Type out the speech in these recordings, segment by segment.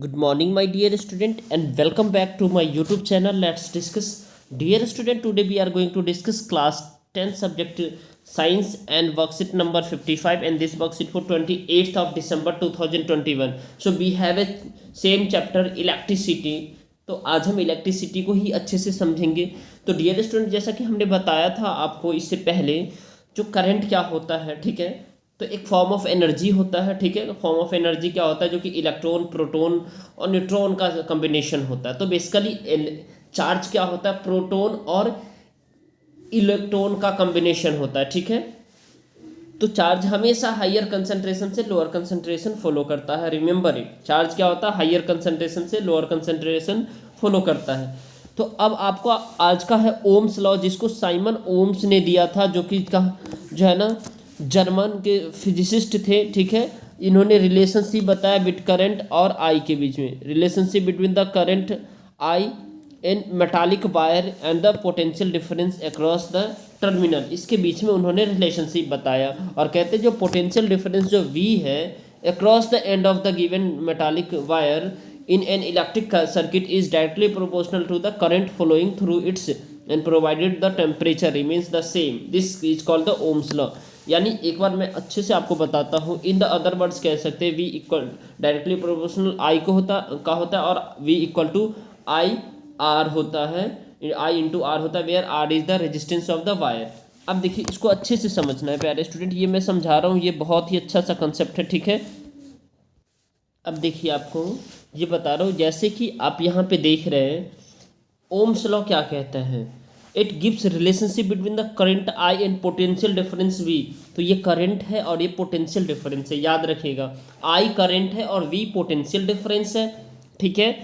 Good morning, my dear student, and welcome back to my YouTube channel. Let's discuss. Dear student, today we are going to discuss class 10 subject science and worksheet number 55, and this worksheet for 28th of December 2021. So we have a same chapter electricity. तो आज हम electricity को ही अच्छे से समझेंगे. तो dear student, जैसा कि हमने बताया था आपको इससे पहले, जो करंट क्या होता है, ठीक है, तो एक फॉर्म ऑफ एनर्जी होता है. ठीक है, फॉर्म ऑफ एनर्जी क्या होता है? जो कि इलेक्ट्रॉन, प्रोटॉन और न्यूट्रॉन का कॉम्बिनेशन होता है. तो बेसिकली चार्ज क्या होता है? प्रोटॉन और इलेक्ट्रॉन का कॉम्बिनेशन होता है. ठीक है, तो चार्ज हमेशा हायर कंसंट्रेशन से लोअर कंसंट्रेशन फॉलो करता है. रिमेंबर इट, चार्ज क्या होता है? हायर कंसंट्रेशन से लोअर कंसंट्रेशन फॉलो करता है. तो अब आपको आज का है ओम्स लॉ, जिसको साइमन ओम्स ने दिया था, जो कि जो है ना, जर्मन के फिजिसिस्ट थे. ठीक है, इन्होंने रिलेशनशिप बताया बिट करंट और आई के बीच में. Relationship between the current I in metallic wire and the potential difference across the terminal. इसके बीच में उन्होंने रिलेशनशिप बताया और कहते हैं जो पोटेंशियल डिफरेंस जो V है across the end of the given metallic wire in an electric circuit is directly proportional to the current flowing through its and provided the temperature remains the same. This is called the Ohm's law. यानी एक बार मैं अच्छे से आपको बताता हूँ. In the other words कह सकते हैं V equal directly proportional I को होता है और V equal to I R होता है, I इंटू आर होता है, where R is the resistance of the wire. अब देखिए, इसको अच्छे से समझना है प्यारे स्टूडेंट. ये मैं समझा रहा हूँ, ये बहुत ही अच्छा सा कंसेप्ट है. ठीक है, अब देखिए, आपको ये बता रहा हूँ, जैसे कि आप यहाँ पे देख रहे हैं, ओम्स लॉ क्या कहता है? It gives relationship between the current I and potential difference V. तो ये करंट है और ये पोटेंशियल डिफरेंस है, याद रखिएगा. आई करंट है और वी पोटेंशियल डिफरेंस है. ठीक है,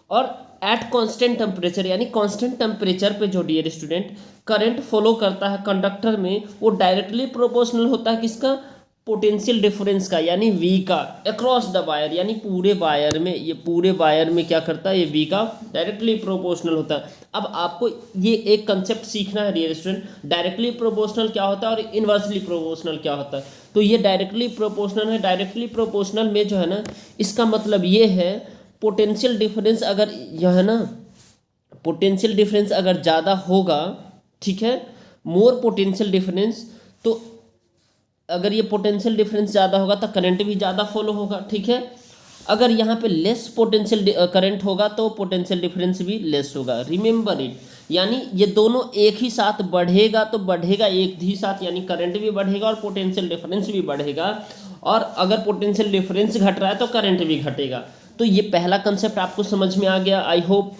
और एट कांस्टेंट टेम्परेचर, यानी कांस्टेंट टेम्परेचर पे जो डियर स्टूडेंट करंट फॉलो करता है कंडक्टर में, वो डायरेक्टली प्रोपोर्शनल होता है किसका? पोटेंशियल डिफरेंस का, यानी V का, अक्रॉस द वायर, यानी पूरे वायर में. ये पूरे वायर में क्या करता है? ये V का डायरेक्टली प्रोपोर्शनल होता है. अब आपको ये एक कंसेप्ट सीखना है डियर स्टूडेंट, डायरेक्टली प्रोपोर्शनल क्या होता है और इन्वर्सली प्रोपोर्शनल क्या होता है. तो ये डायरेक्टली प्रोपोर्शनल है. डायरेक्टली प्रोपोर्शनल में जो है ना, इसका मतलब ये है, पोटेंशियल डिफरेंस अगर यह है ना, पोटेंशियल डिफरेंस अगर ज़्यादा होगा, ठीक है, मोर पोटेंशियल डिफरेंस, तो अगर ये पोटेंशियल डिफरेंस ज़्यादा होगा तो करंट भी ज़्यादा फॉलो होगा. ठीक है, अगर यहाँ पे लेस पोटेंशियल करंट होगा तो पोटेंशियल डिफरेंस भी लेस होगा. रिमेंबर इट, यानी ये दोनों एक ही साथ बढ़ेगा तो बढ़ेगा एक ही साथ, यानी करंट भी बढ़ेगा और पोटेंशियल डिफरेंस भी बढ़ेगा. और अगर पोटेंशियल डिफरेंस घट रहा है तो करंट भी घटेगा. तो ये पहला कंसेप्ट आपको समझ में आ गया. आई होप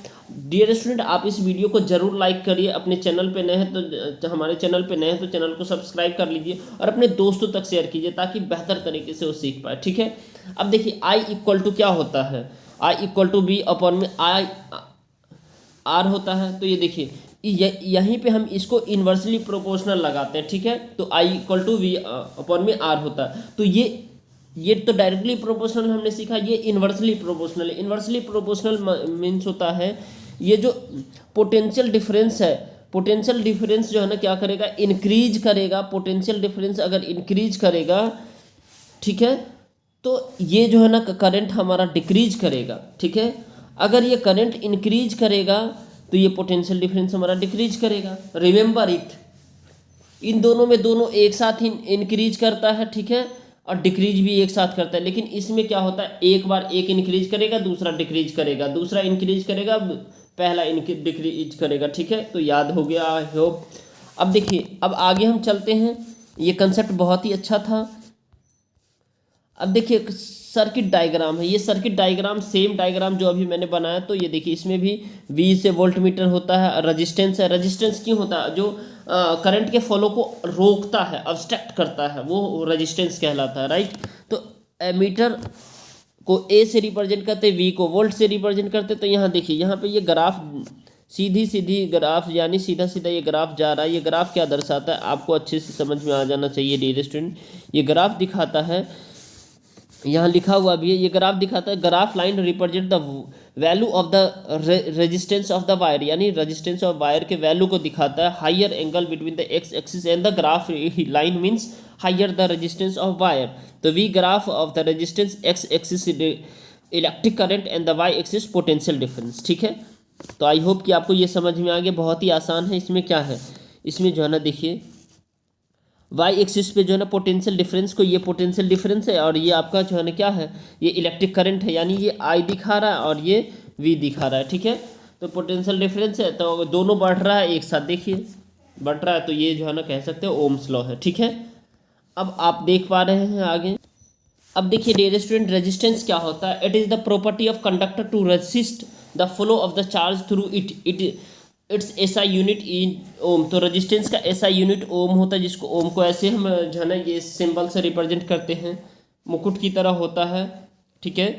डियर स्टूडेंट, आप इस वीडियो को जरूर लाइक करिए. अपने चैनल पे नए हैं तो हमारे चैनल पे नए हैं तो चैनल को सब्सक्राइब कर लीजिए और अपने दोस्तों तक शेयर कीजिए ताकि बेहतर तरीके से वो सीख पाए. ठीक है, अब देखिए, I इक्वल टू क्या होता है? I equal to V upon में आई आर होता है. तो ये देखिए, यहीं पे हम इसको इन्वर्सली प्रोपोर्शनल लगाते हैं. ठीक है, तो I equal to V upon में आर होता है. तो ये तो डायरेक्टली प्रोपोर्शनल हमने सीखा, ये इन्वर्सली प्रोपोर्शनल है. इन्वर्सली प्रोपोर्शनल मीन्स होता है, ये जो पोटेंशियल डिफरेंस है, पोटेंशियल डिफरेंस जो है ना, क्या करेगा? इंक्रीज करेगा. पोटेंशियल डिफरेंस अगर इंक्रीज करेगा, ठीक है, तो ये जो है ना, करंट हमारा डिक्रीज करेगा. ठीक है, अगर ये करंट इंक्रीज करेगा तो ये पोटेंशियल डिफरेंस हमारा डिक्रीज करेगा. रिमेंबर इट, इन दोनों में दोनों एक साथ ही इंक्रीज करता है. ठीक है, और डिक्रीज भी एक साथ करता है. लेकिन इसमें क्या होता है? एक बार एक इंक्रीज करेगा, दूसरा डिक्रीज करेगा, दूसरा इंक्रीज करेगा, पहला डिक्रीज करेगा. ठीक है, तो याद हो गया आई होप. अब देखिए, अब आगे हम चलते हैं. ये कंसेप्ट बहुत ही अच्छा था. अब देखिए, सर्किट डायग्राम है. ये सर्किट डायग्राम सेम डायग्राम जो अभी मैंने बनाया. तो ये देखिए, इसमें भी V से वोल्ट मीटर होता है, रेजिस्टेंस है. रेजिस्टेंस क्यों होता है? जो करंट के फ्लो को रोकता है, ऑब्स्ट्रक्ट करता है, वो रेजिस्टेंस कहलाता है. राइट, तो एमीटर को A से रिप्रेजेंट करते, V को वोल्ट से रिप्रेजेंट करते. तो यहाँ देखिए, यहाँ पे ये ग्राफ सीधी सीधी ग्राफ, यानी सीधा सीधा ये ग्राफ जा रहा है. ये ग्राफ क्या दर्शाता है? आपको अच्छे से समझ में आ जाना चाहिए डियर स्टूडेंट. ये ग्राफ दिखाता है, यहाँ लिखा हुआ भी है, ये ग्राफ दिखाता है. Graph line represent the value of the resistance of the wire, यानी रेजिस्टेंस ऑफ वायर के वैल्यू को दिखाता है. Higher angle between the X axis and the graph line means higher the resistance of wire. तो we graph of the resistance X axis electric current and the Y axis potential difference. ठीक है, तो I hope कि आपको ये समझ में आ गया। बहुत ही आसान है। इसमें क्या है, इसमें जो है ना देखिए वाई एक्सिस पे जो है ना पोटेंशियल डिफरेंस को, ये पोटेंशियल डिफरेंस है और ये आपका जो है ना क्या है, ये इलेक्ट्रिक करंट है, यानी ये आई दिखा रहा है और ये वी दिखा रहा है। ठीक है, तो पोटेंशियल डिफरेंस है तो दोनों बढ़ रहा है एक साथ, देखिए बढ़ रहा है, तो ये जो है ना कह सकते हैं ओम्स लॉ है। ठीक है, अब आप देख पा रहे हैं आगे। अब देखिए डियर स्टूडेंट, रेजिस्टेंस क्या होता है? It is the property of conductor to resist the flow of the charge through it its SI unit in ohm. तो रेजिस्टेंस का एसआई यूनिट ओम होता है, जिसको ओम को ऐसे हम जो है ना ये सिंबल से रिप्रेजेंट करते हैं, मुकुट की तरह होता है। ठीक है,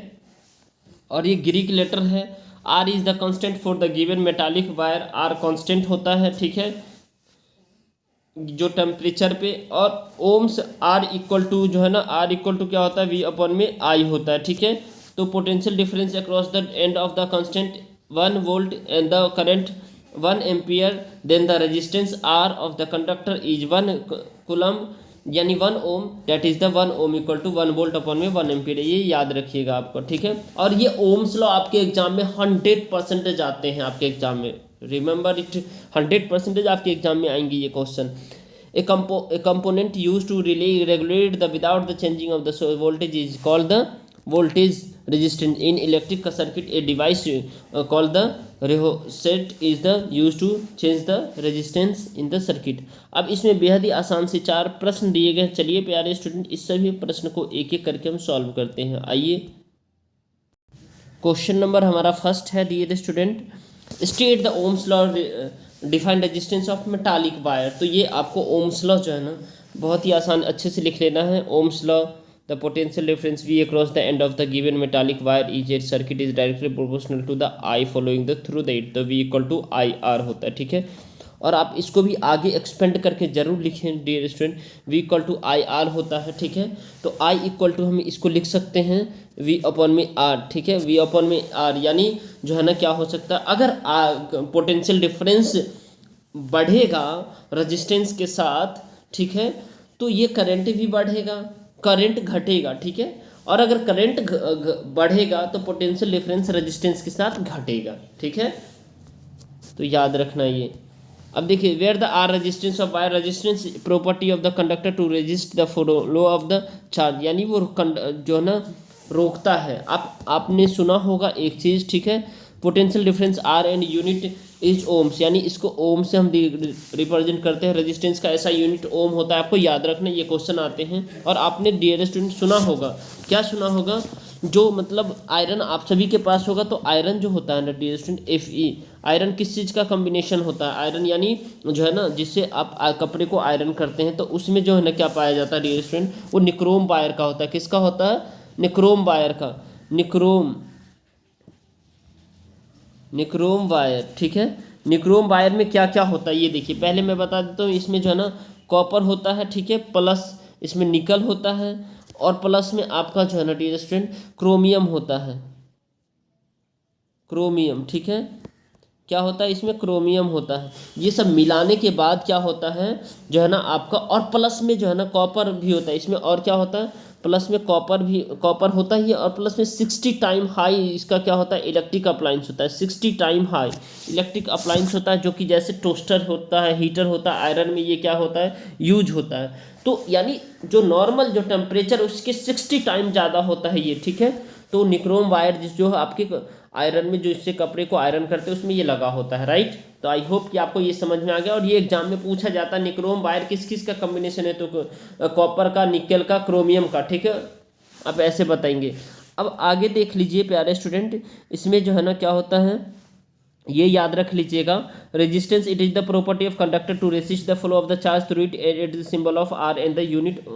और ये ग्रीक लेटर है। R is the constant for the given metallic wire, R constant होता है। ठीक है, जो टेम्परेचर पे, और ओम्स आर इक्वल टू जो है ना, आर इक्वल टू क्या होता है, वी अपॉन में आई होता है। ठीक है, तो potential difference across the end of the constant 1 volt and the current 1 ampere, then the resistance R of the conductor is 1 coulomb, यानी 1 ohm, that is the 1 ohm equal to 1 volt upon में 1 ampere. ये याद रखिएगा आपको। ठीक है, और ये ओम्स लॉ आपके एग्जाम में 100% आते हैं आपके एग्जाम में, रिमेंबर इट, 100% आपके एग्जाम में आएंगे ये question. A component used to relay regulate the without the changing of the voltage is called the voltage resistance in electric circuit. A device called the rheostat is the used to change the resistance in the circuit. अब इसमें बेहद ही आसान से 4 प्रश्न दिए गए। चलिए प्यारे स्टूडेंट, इस सभी प्रश्न को एक एक करके हम सॉल्व करते हैं। आइए, क्वेश्चन नंबर हमारा फर्स्ट है dear student, state the Ohm's law define resistance of metallic wire. तो ये आपको ओम्स लॉ जो है ना बहुत ही आसान अच्छे से लिख लेना है। Ohm's law, the potential difference V across the end of the given metallic wire is a circuit is directly proportional to the I following the through the it, तो V equal to I R होता है। ठीक है, और आप इसको भी आगे एक्सपेंड करके जरूर लिखें dear student, V equal to I R होता है। ठीक है, तो आई इक्वल टू हम इसको लिख सकते हैं वी अपॉन में आर। ठीक है, वी अपॉन में आर, यानी जो है ना क्या हो सकता है, अगर पोटेंशियल डिफरेंस बढ़ेगा रेजिस्टेंस के साथ, ठीक है, तो ये करंट भी बढ़ेगा, करंट घटेगा। ठीक है, और अगर करंट बढ़ेगा तो पोटेंशियल डिफरेंस रेजिस्टेंस के साथ घटेगा। ठीक है, तो याद रखना ये। अब देखिए, where the R resistance of wire, resistance property of the conductor to resist the flow of the charge, यानी वो जो है ना रोकता है। आपने सुना होगा एक चीज़, ठीक है, potential difference R and unit is ohms, यानी इसको ओम से हम रिप्रेजेंट करते हैं। रेजिस्टेंस का ऐसा यूनिट ओम होता है, आपको याद रखना, ये क्वेश्चन आते हैं। और आपने डियर स्टूडेंट सुना होगा, क्या सुना होगा, जो मतलब आयरन आप सभी के पास होगा, तो आयरन जो होता है ना डियर स्टूडेंट, Fe, आयरन किस चीज़ का कॉम्बिनेशन होता है, आयरन यानी जो है ना जिससे आप कपड़े को आयरन करते हैं, तो उसमें जो है ना क्या पाया जाता है डियर स्टूडेंट, वो निक्रोम वायर का होता है। किसका होता है? निक्रोम वायर का, निक्रोम वायर। ठीक है, निक्रोम वायर में क्या क्या होता है ये देखिए, पहले मैं बता देता हूँ। इसमें जो है ना कॉपर होता है, ठीक है, प्लस इसमें निकल होता है, और प्लस में आपका जो है ना डियर स्टूडेंट क्रोमियम होता है, क्रोमियम। ठीक है, क्या होता है इसमें? क्रोमियम होता है। ये सब मिलाने के बाद क्या होता है जो है ना आपका, और प्लस में जो है ना कॉपर भी होता है इसमें, और क्या होता है प्लस में कॉपर होता ही है, और प्लस में 60 टाइम हाई इसका क्या होता है, इलेक्ट्रिक अप्लायंस होता है। 60 टाइम हाई इलेक्ट्रिक अप्लायंस होता है, जो कि जैसे टोस्टर होता है, हीटर होता है, आयरन में ये क्या होता है, यूज होता है। तो यानी जो नॉर्मल जो टेम्परेचर उसके 60 टाइम ज़्यादा होता है ये। ठीक है, तो निक्रोम वायर जो आपके आयरन में जो इससे कपड़े को आयरन करते हैं उसमें ये लगा होता है, राइट। तो आई होप कि आपको ये समझ में आ गया। और ये एग्जाम में पूछा जाता है निक्रोम वायर किस किस का कॉम्बिनेशन है, तो कॉपर का, निकल का, क्रोमियम का। ठीक है, आप ऐसे बताएंगे। अब आगे देख लीजिए प्यारे स्टूडेंट, इसमें जो है ना क्या होता है ये याद रख लीजिएगा। Resistance, it is the property of conductor to resist the flow of the charge through it, it is symbol of R and the unit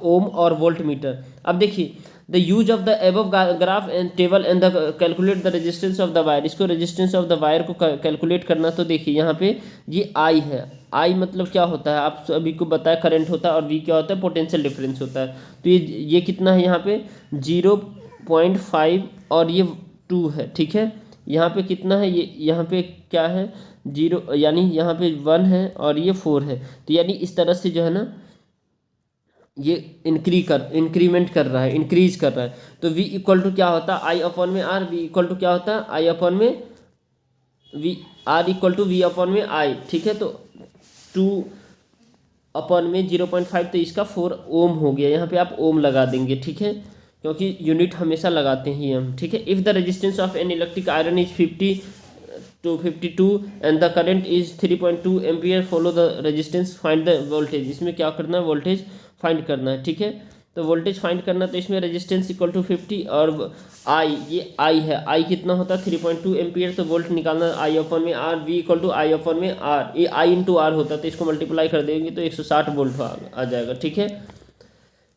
ohm और वोल्ट मीटर। अब देखिए, the use of the above graph and table and the calculate the resistance of the wire, इसको resistance of the wire को calculate करना। तो देखिए यहाँ पे ये आई है, आई मतलब क्या होता है आप सभी को बताया, करंट होता है, और वी क्या होता है, पोटेंशियल डिफरेंस होता है। तो ये कितना है यहाँ पे 0.5 और ये 2 है। ठीक है, यहाँ पे कितना है, ये यहाँ पे क्या है 0, यानी यहाँ पे 1 है और ये 4 है। तो यानी इस तरह से जो है ना ये इंक्रीमेंट कर रहा है, इंक्रीज कर रहा है। तो v इक्वल टू क्या होता है, आई अपॉन में आर। v इक्वल टू क्या होता है, आई अपॉन में V, R equal to V upon में आई। ठीक है, तो 2 अपॉन में 0.5, तो इसका 4 ओम हो गया। यहाँ पे आप ओम लगा देंगे, ठीक है, क्योंकि यूनिट हमेशा लगाते हैं हम। ठीक है, if the resistance of an electric iron is 50 to 52 and the current is 3.2 ampere, follow the resistance, find the voltage. इसमें क्या करना है, वोल्टेज फाइंड करना है। ठीक है, तो वोल्टेज फाइंड करना, तो इसमें रेजिस्टेंस इक्वल टू 50 और आई, ये आई है, आई कितना होता है 3.2 एम्पियर, तो वोल्ट निकालना आई अपॉन में R. V equal to I upon में आर, ये आई इंटू आर होता है, तो इसको मल्टीप्लाई कर देंगे तो 160 वोल्ट आ जाएगा। ठीक है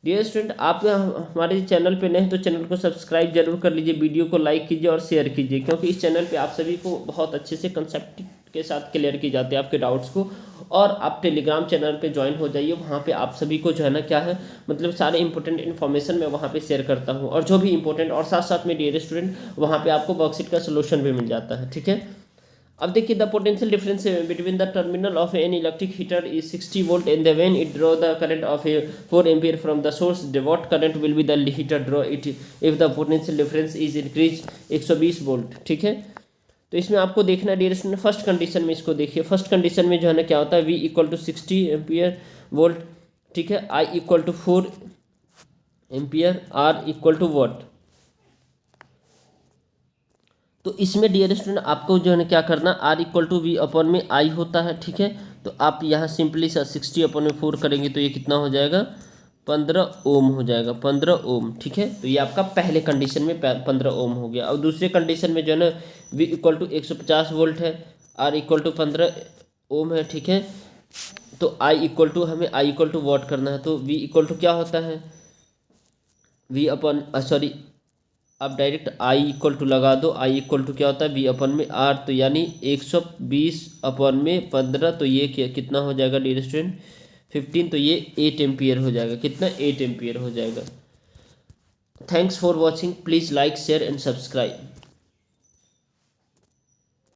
डियर स्टूडेंट, आप हमारे चैनल पे नए हैं तो चैनल को सब्सक्राइब जरूर कर लीजिए, वीडियो को लाइक कीजिए और शेयर कीजिए, क्योंकि इस चैनल पे आप सभी को बहुत अच्छे से कंसेप्ट के साथ क्लियर की जाती है आपके डाउट्स को। और आप टेलीग्राम चैनल पे ज्वाइन हो जाइए, वहाँ पे आप सभी को जो है ना क्या है, मतलब सारे इंपॉर्टेंट इन्फॉर्मेशन मैं वहाँ पे शेयर करता हूँ, और जो भी इंपॉर्टेंट, और साथ साथ में डियर स्टूडेंट वहाँ पे आपको वर्कशीट का सोल्यूशन भी मिल जाता है। ठीक है, अब देखिए, the potential difference between the terminal of an electric heater is 60 volt and when it draw the current of 4 ampere from the source, what current will be the heater draw it if the potential difference is increase 120 volt. ठीक है, तो इसमें आपको देखना है dear student, first condition में इसको देखिए। फर्स्ट कंडीशन में जो है ना क्या होता है, V equal to 60 ampere volt. ठीक है, I equal to 4 ampere, R equal to watt. तो इसमें डियर स्टूडेंट आपको जो है ना क्या करना, R equal to V upon में आई होता है। ठीक है, तो आप यहाँ सिंपली सा 60 अपॉन में 4 करेंगे तो ये कितना हो जाएगा, 15 ओम हो जाएगा, 15 ओम। ठीक है, तो ये आपका पहले कंडीशन में 15 ओम हो गया। और दूसरे कंडीशन में जो है ना वी इक्वल टू 150 वोल्ट है, आर इक्वल टू 15 ओम है। ठीक है, तो आई इक्वल टू, हमें आई इक्वल टू वॉट करना है, तो वी इक्वल टू क्या होता है, वी अपॉन सॉरी, आप डायरेक्ट आई इक्वल टू लगा दो। आई इक्वल टू क्या होता है, वी अपन में आर, तो यानी 120 अपन में 15, तो ये कितना हो जाएगा डियर स्टूडेंट, 15, तो ये 8 एम्पियर हो जाएगा। कितना, 8 एम्पियर हो जाएगा। Thanks for watching, please like share and subscribe.